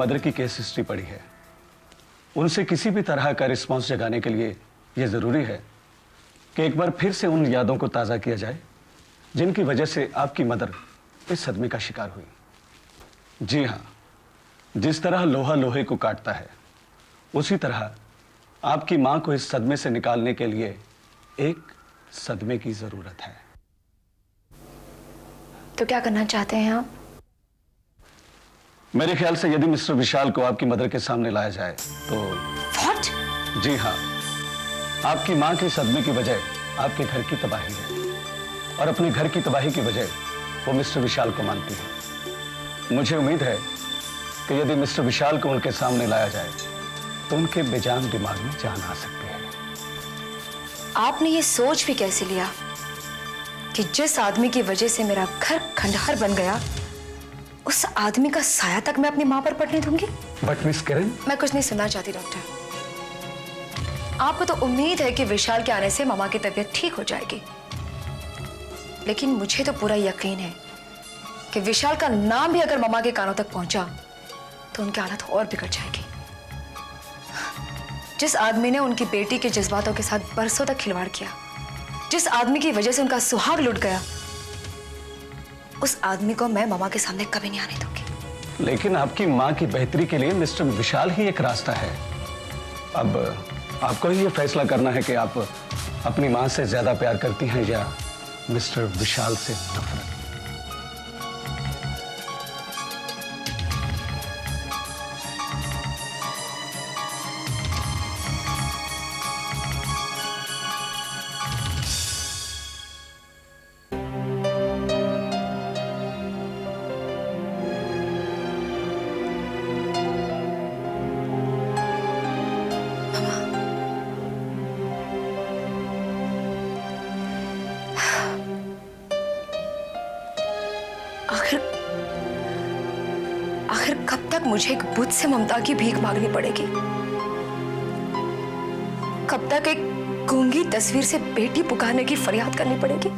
Mother की case history पढ़ी है। उनसे किसी भी तरह का रिस्पॉन्स जगाने के लिए यह जरूरी है कि एक बार फिर से उन यादों को ताज़ा किया जाए जिनकी वजह से आपकी मदर इस सदमे का शिकार हुई। जी हाँ, जिस तरह लोहा लोहे को काटता है, उसी तरह आपकी मां को इस सदमे से निकालने के लिए एक सदमे की जरूरत है। तो क्या करना चाहते हैं आप? मेरे ख्याल से यदि मिस्टर विशाल को आपकी मदर के सामने लाया जाए तो What? जी हाँ, आपकी मां के सदमे की वजह आपके घर की तबाही है और अपने घर की तबाही की वजह वो मिस्टर विशाल को मानती है। मुझे उम्मीद है कि यदि मिस्टर विशाल को उनके सामने लाया जाए तो उनके बेजान दिमाग में जान आ सकती है। आपने ये सोच भी कैसे लिया कि जिस आदमी की वजह से मेरा घर खंडहर बन गया, उस आदमी का साया तक मैं अपनी मां पर पड़ने दूंगी? बट मिस किरण, मैं कुछ नहीं सुनना चाहती डॉक्टर। आपको तो उम्मीद है कि विशाल के आने से मामा की तबीयत ठीक हो जाएगी, लेकिन मुझे तो पूरा यकीन है कि विशाल का नाम भी अगर मामा के कानों तक पहुंचा तो उनकी हालत और बिगड़ जाएगी। जिस आदमी ने उनकी बेटी के जज्बातों के साथ बरसों तक खिलवाड़ किया, जिस आदमी की वजह से उनका सुहाग लुट गया, उस आदमी को मैं मामा के सामने कभी नहीं आने दूंगी। लेकिन आपकी मां की बेहतरी के लिए मिस्टर विशाल ही एक रास्ता है। अब आपको ही ये फैसला करना है कि आप अपनी मां से ज्यादा प्यार करती हैं या मिस्टर विशाल से नफरत। आखिर कब तक मुझे एक बुत से ममता की भीख मांगनी पड़ेगी? कब तक एक गूंगी तस्वीर से बेटी पुकारने की फरियाद करनी पड़ेगी?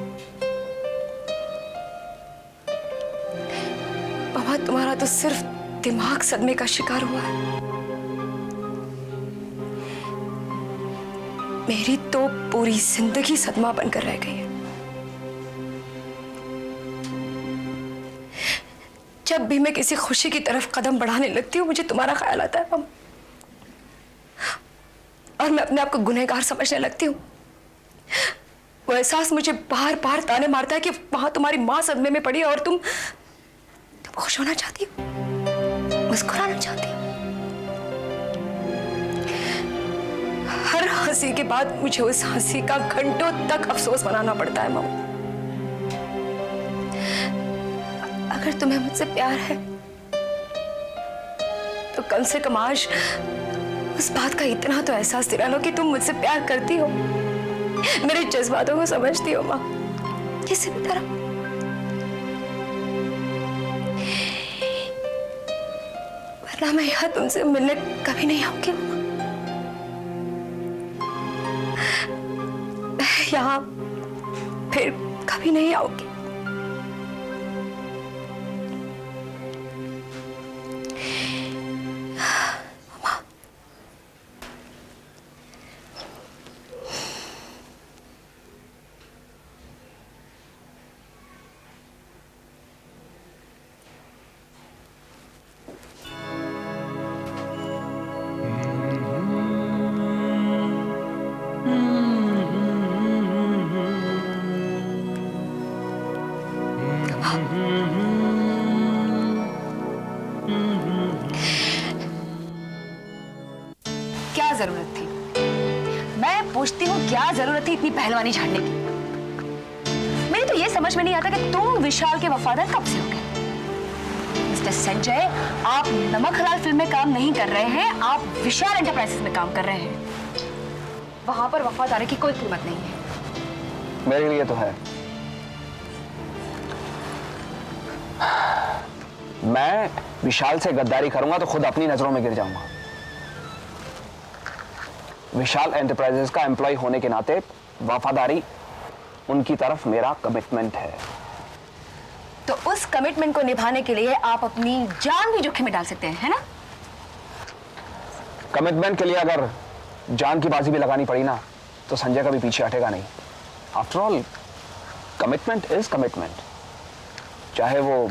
मामा, तुम्हारा तो सिर्फ दिमाग सदमे का शिकार हुआ है। मेरी तो पूरी जिंदगी सदमा बनकर रह गई है। जब भी मैं किसी खुशी की तरफ कदम बढ़ाने लगती हूँ, मुझे तुम्हारा ख्याल आता है मम, और मैं अपने आप को गुनहगार समझने लगती हूँ। वो एहसास मुझे बार बार ताने मारता है कि वहां तुम्हारी माँ सदमे में पड़ी है और तुम खुश होना चाहती हो, मुस्कुराना चाहती हो। हर हंसी के बाद मुझे उस हंसी का घंटों तक अफसोस मनाना पड़ता है मम। अगर तुम्हें मुझसे प्यार है तो कम से कम आज उस बात का इतना तो एहसास दिला लो कि तुम मुझसे प्यार करती हो, मेरे जज्बातों को समझती हो माँ, किसी भी तरह। वरना मैं यहाँ तुमसे मिलने कभी नहीं आऊंगी माँ। मैं यहाँ फिर कभी नहीं आऊंगी। क्या जरूरत थी? मैं पूछती हूँ, क्या जरूरत थी इतनी पहलवानी झाड़ने की? मेरी तो ये समझ में नहीं आता कि तुम विशाल के वफादार कब से हो गए? मिस्टर संजय, आप नमक हलाल फिल्म में काम नहीं कर रहे हैं, आप विशाल एंटरप्राइजेस में काम कर रहे हैं। वहां पर वफादारी की कोई कीमत नहीं है। मेरे लिए तो है। मैं विशाल से गद्दारी करूंगा तो खुद अपनी नजरों में गिर जाऊंगा। विशाल एंटरप्राइजेस का एम्प्लॉय होने के नाते वफादारी उनकी तरफ मेरा कमिटमेंट है। तो उस कमिटमेंट को निभाने के लिए आप अपनी जान भी जोखिम में डाल सकते हैं, है ना? कमिटमेंट के लिए अगर जान की बाजी भी लगानी पड़ी ना, तो संजय कभी पीछे हटेगा नहीं। After all commitment is commitment, चाहे वो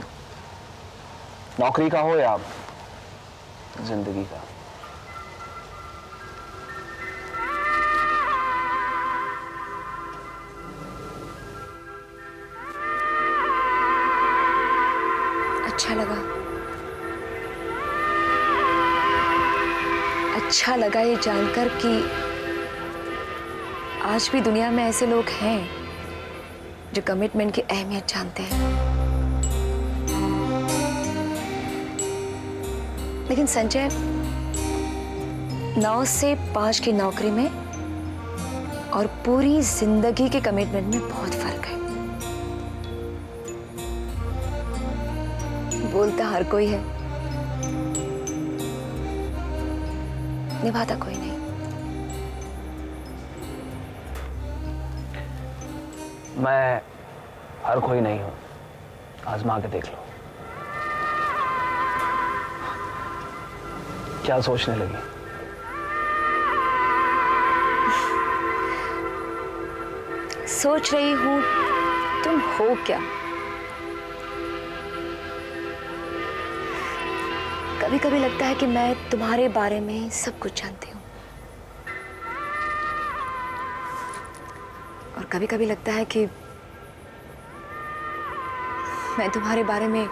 नौकरी का हो या जिंदगी का। अच्छा लगा ये जानकर कि आज भी दुनिया में ऐसे लोग हैं जो कमिटमेंट की अहमियत जानते हैं। लेकिन संजय, 9 से 5 की नौकरी में और पूरी जिंदगी के कमिटमेंट में बहुत फर्क है। बोलता हर कोई है, निभाता कोई नहीं। मैं हर कोई नहीं हूं, आजमा के देख लो। क्या सोचने लगी? सोच रही हूं तुम हो क्या। कभी कभी लगता है कि मैं तुम्हारे बारे में सब कुछ जानती हूँ, और कभी कभी लगता है कि मैं तुम्हारे बारे में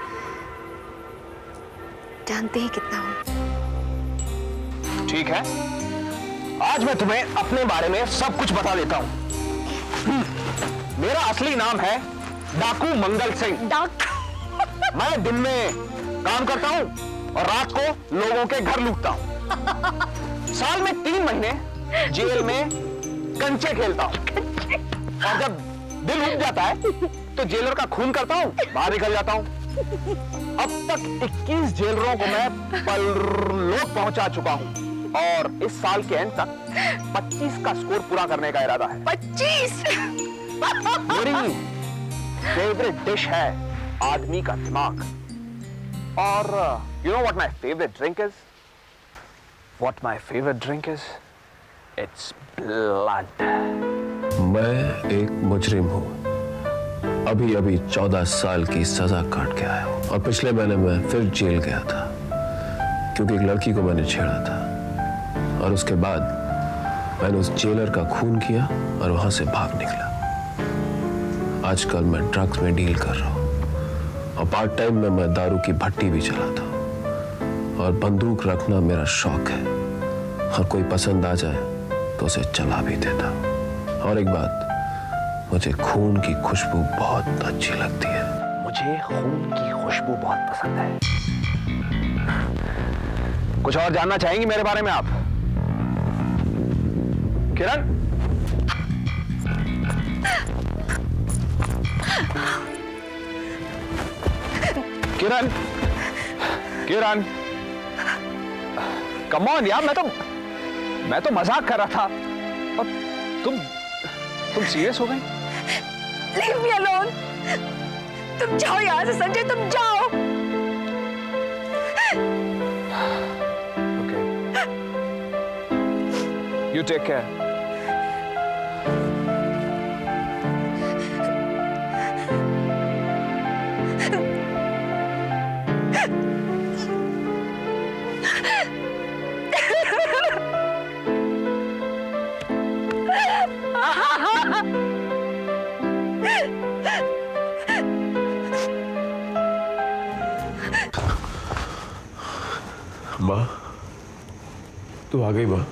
जानती ही कितना हूँ। ठीक है, आज मैं तुम्हें अपने बारे में सब कुछ बता देता हूँ। मेरा असली नाम है डाकू मंगल सिंह। मैं दिन में काम करता हूँ और रात को लोगों के घर लूटता हूँ। साल में 3 महीने जेल में कंचे खेलता हूँ, और जब दिल उठ जाता है तो जेलर का खून करता हूँ, बाहर निकल जाता हूँ। अब तक 21 जेलरों को मैं परलोक पहुंचा चुका हूँ, और इस साल के एंड तक 25 का स्कोर पूरा करने का इरादा है। 25? मेरी फेवरेट डिश है आदमी का दिमाग। और you know what my favorite drink is? What my favorite drink is? It's blood. मैं एक मुजरिम हूँ, अभी अभी 14 साल की सजा काट के आया हूँ, और पिछले महीने मैं फिर जेल गया था क्योंकि एक लड़की को मैंने छेड़ा था, और उसके बाद मैंने उस जेलर का खून किया और वहां से भाग निकला। आजकल मैं ड्रग्स में डील कर रहा हूँ, और पार्ट टाइम में मैं दारू की भट्टी भी चलाता हूँ, और बंदूक रखना मेरा शौक है, और कोई पसंद आ जाए तो उसे चला भी देता हूँ। और एक बात, मुझे खून की खुशबू बहुत अच्छी लगती है। मुझे खून की खुशबू बहुत पसंद है। कुछ और जानना चाहेंगी मेरे बारे में आप? किरण? किरण? किरण? कम ऑन यार, मैं तो मजाक कर रहा था, और तुम सीरियस हो गई? Leave me alone. तुम जाओ यहाँ से संजय, तुम जाओ। Okay. You take care. माँ, तू आ गई माँ?